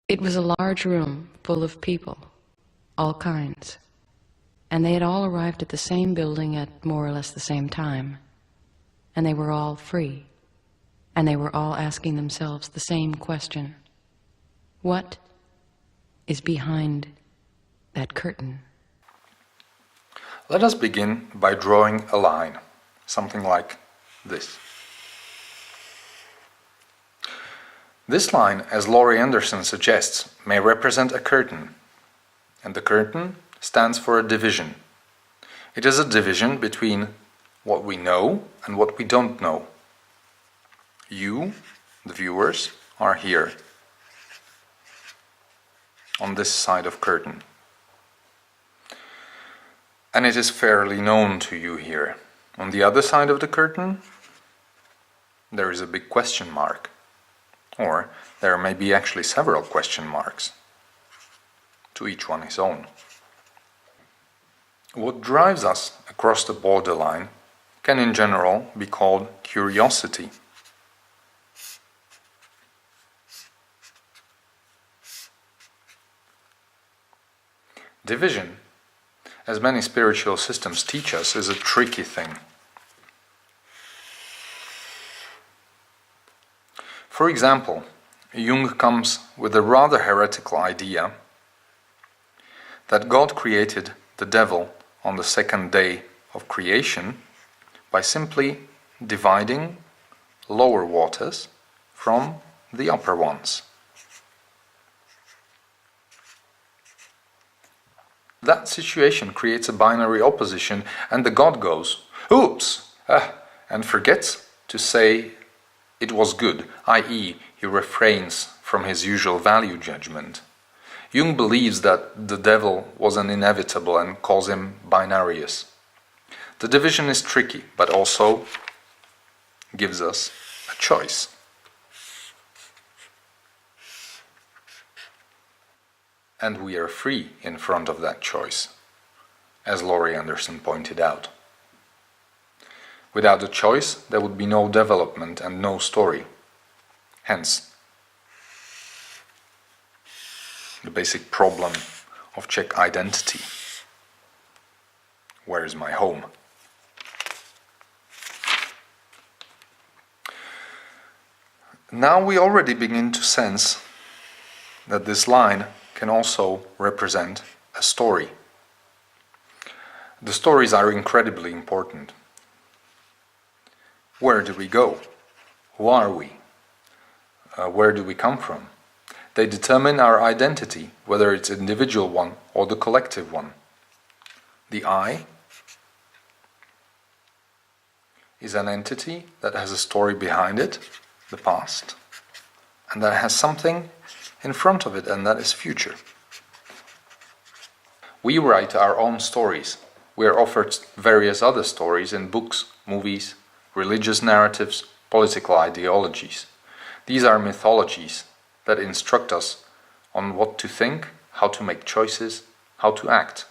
It was a large room full of people, all kinds, and they had all arrived at the same building at more or less the same time, and they were all free, and they were all asking themselves the same question: what is behind that curtain? Let us begin by drawing a line, something like this. This line, as Laurie Anderson suggests, may represent a curtain, and the curtain stands for a division. It is a division between what we know and what we don't know. You, the viewers, are here, on this side of curtain. And it is fairly known to you here. On the other side of the curtain, there is a big question mark. Or there may be actually several question marks. To each one his own. What drives us across the borderline can in general be called curiosity. Division, as many spiritual systems teach us, is a tricky thing. For example, Jung comes with a rather heretical idea that God created the devil on the second day of creation by simply dividing lower waters from the upper ones. That situation creates a binary opposition, and the God goes, oops, and forgets to say it was good, i.e., he refrains from his usual value judgment. Jung believes that the devil was an inevitable and calls him binarious. The division is tricky, but also gives us a choice. And we are free in front of that choice, as Laurie Anderson pointed out. Without a choice, there would be no development and no story. Hence, the basic problem of Czech identity. Where is my home? Now we already begin to sense that this line can also represent a story. The stories are incredibly important. Where do we go? Who are we? Where do we come from? They determine our identity, whether it's an individual one or the collective one. The I is an entity that has a story behind it, the past, and that has something in front of it, and that is future. We write our own stories. We are offered various other stories in books, movies, religious narratives, political ideologies. These are mythologies that instruct us on what to think, how to make choices, how to act.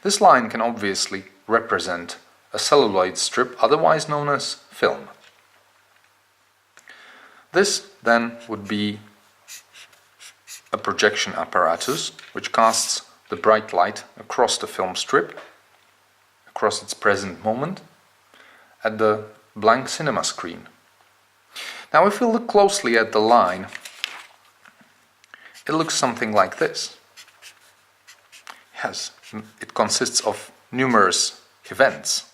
This line can obviously represent a celluloid strip, otherwise known as film. This then would be a projection apparatus which casts the bright light across the film strip, across its present moment, at the blank cinema screen. Now if we look closely at the line, it looks something like this. It consists of numerous events,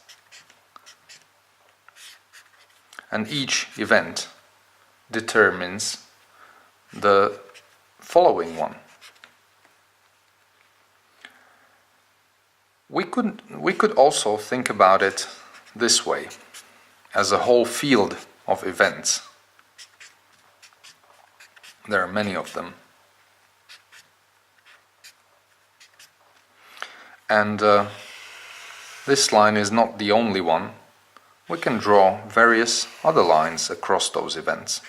and each event determines the following one. We could also think about it this way, as a whole field of events. There are many of them. And this line is not the only one. We can draw various other lines across those events.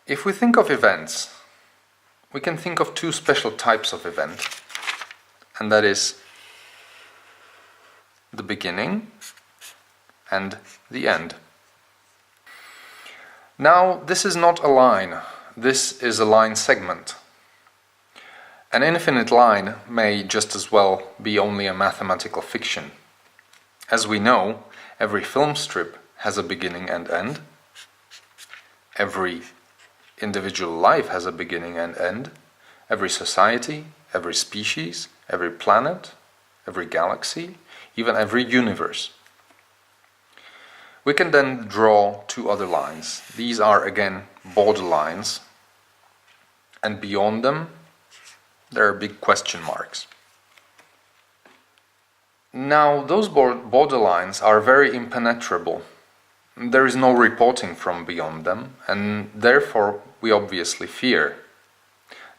If we think of events, we can think of two special types of event, and that is the beginning and the end. Now, this is not a line, this is a line segment. An infinite line may just as well be only a mathematical fiction. As we know, every film strip has a beginning and end. Every individual life has a beginning and end. Every society, every species, every planet, every galaxy, even every universe. We can then draw two other lines. These are again borderlines, and beyond them there are big question marks. Now, those borderlines are very impenetrable. There is no reporting from beyond them, and therefore we obviously fear.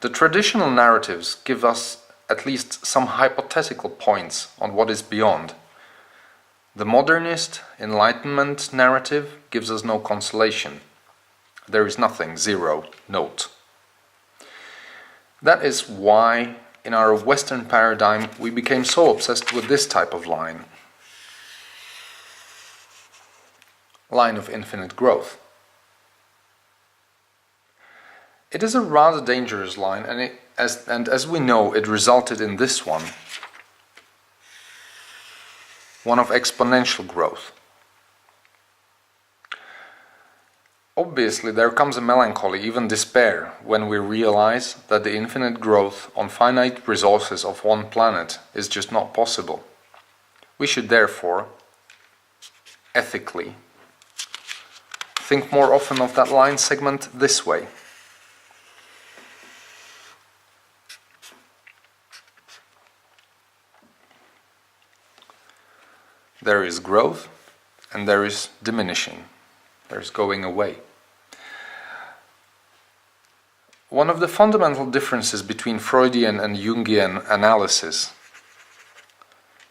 The traditional narratives give us at least some hypothetical points on what is beyond. The modernist Enlightenment narrative gives us no consolation. There is nothing, zero, note. That is why in our Western paradigm we became so obsessed with this type of line. Line of infinite growth. It is a rather dangerous line, and as we know, it resulted in this one of exponential growth. Obviously, there comes a melancholy, even despair, when we realize that the infinite growth on finite resources of one planet is just not possible. We should therefore, ethically, think more often of that line segment this way. There is growth and there is diminishing. There is going away. One of the fundamental differences between Freudian and Jungian analysis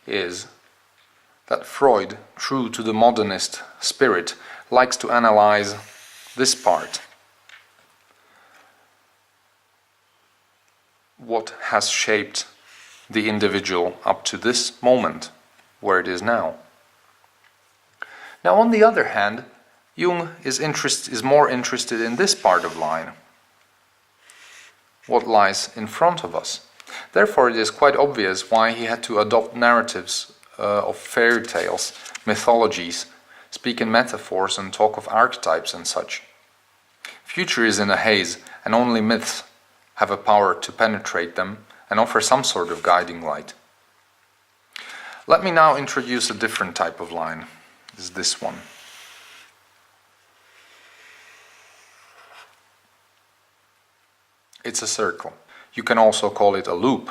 is that Freud, true to the modernist spirit, likes to analyze this part. What has shaped the individual up to this moment, where it is now. Now, on the other hand, Jung is more interested in this part of line, what lies in front of us. Therefore, it is quite obvious why he had to adopt narratives of fairy tales, mythologies, speak in metaphors and talk of archetypes and such. Future is in a haze, and only myths have a power to penetrate them and offer some sort of guiding light. Let me now introduce a different type of line. Is this one. It's a circle. You can also call it a loop.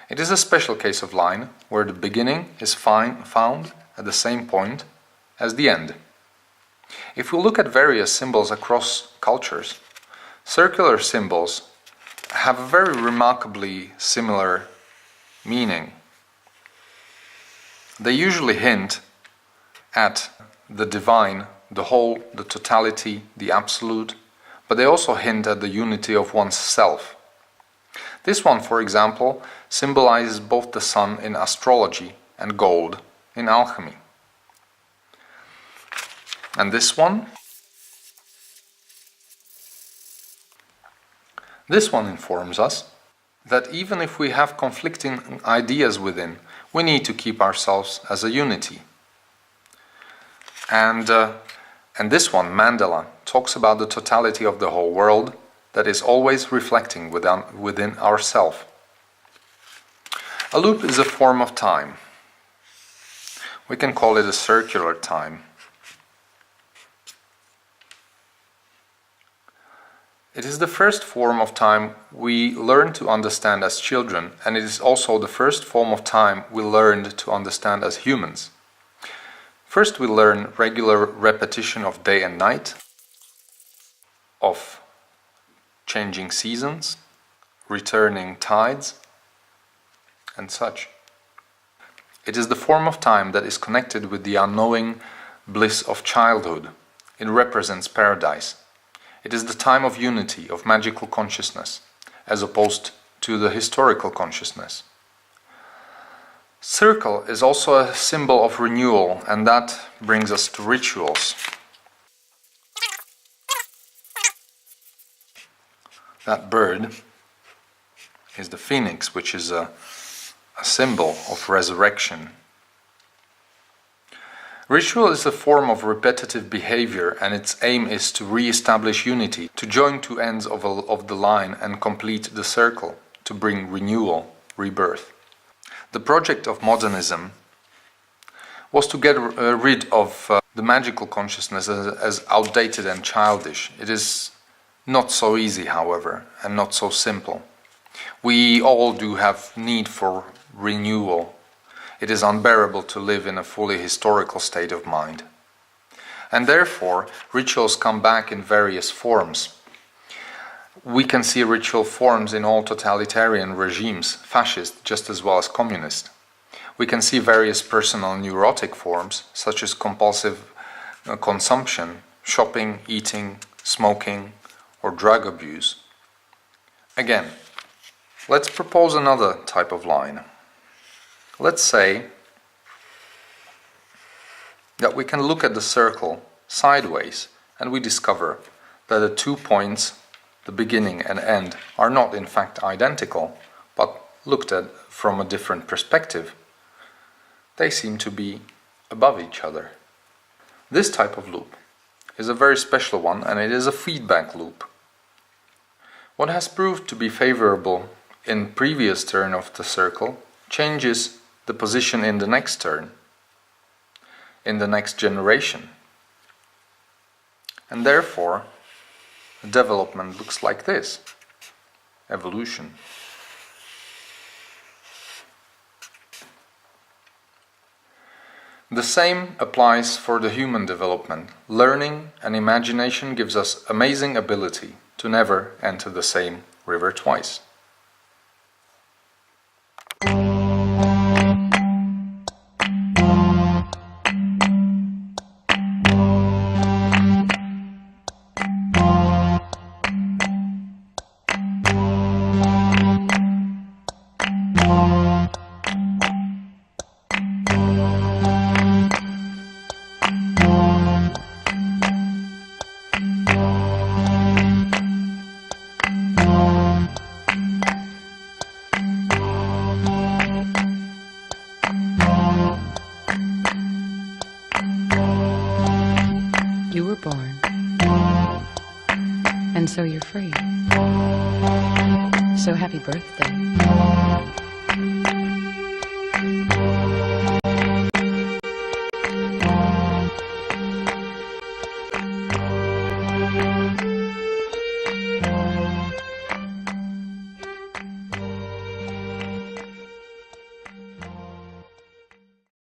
It is a special case of line where the beginning is found at the same point as the end. If we look at various symbols across cultures, circular symbols have a very remarkably similar meaning. They usually hint at the divine, the whole, the totality, the absolute, but they also hint at the unity of one's self. This one, for example, symbolizes both the sun in astrology and gold in alchemy. And this one? This one informs us that even if we have conflicting ideas within, we need to keep ourselves as a unity. And this one, Mandela, talks about the totality of the whole world that is always reflecting within ourself. A loop is a form of time. We can call it a circular time. It is the first form of time we learn to understand as children, and it is also the first form of time we learned to understand as humans. First, we learn regular repetition of day and night, of changing seasons, returning tides, and such. It is the form of time that is connected with the unknowing bliss of childhood. It represents paradise. It is the time of unity, of magical consciousness, as opposed to the historical consciousness. Circle is also a symbol of renewal, and that brings us to rituals. That bird is the phoenix, which is a symbol of resurrection. Ritual is a form of repetitive behavior, and its aim is to re-establish unity, to join two ends of the line and complete the circle, to bring renewal, rebirth. The project of modernism was to get rid of the magical consciousness as outdated and childish. It is not so easy, however, and not so simple. We all do have need for renewal. It is unbearable to live in a fully historical state of mind. And therefore, rituals come back in various forms. We can see ritual forms in all totalitarian regimes, fascist just as well as communist. We can see various personal neurotic forms, such as compulsive consumption, shopping, eating, smoking, or drug abuse. Again, let's propose another type of line. Let's say that we can look at the circle sideways and we discover that the 2 points, the beginning and end, are not in fact identical, but looked at from a different perspective, they seem to be above each other. This type of loop is a very special one, and it is a feedback loop. What has proved to be favorable in previous turn of the circle changes the position in the next turn, in the next generation. And therefore, development looks like this: evolution. The same applies for the human development. Learning and imagination gives us amazing ability to never enter the same river twice. You were born, and so you're free. So happy birthday.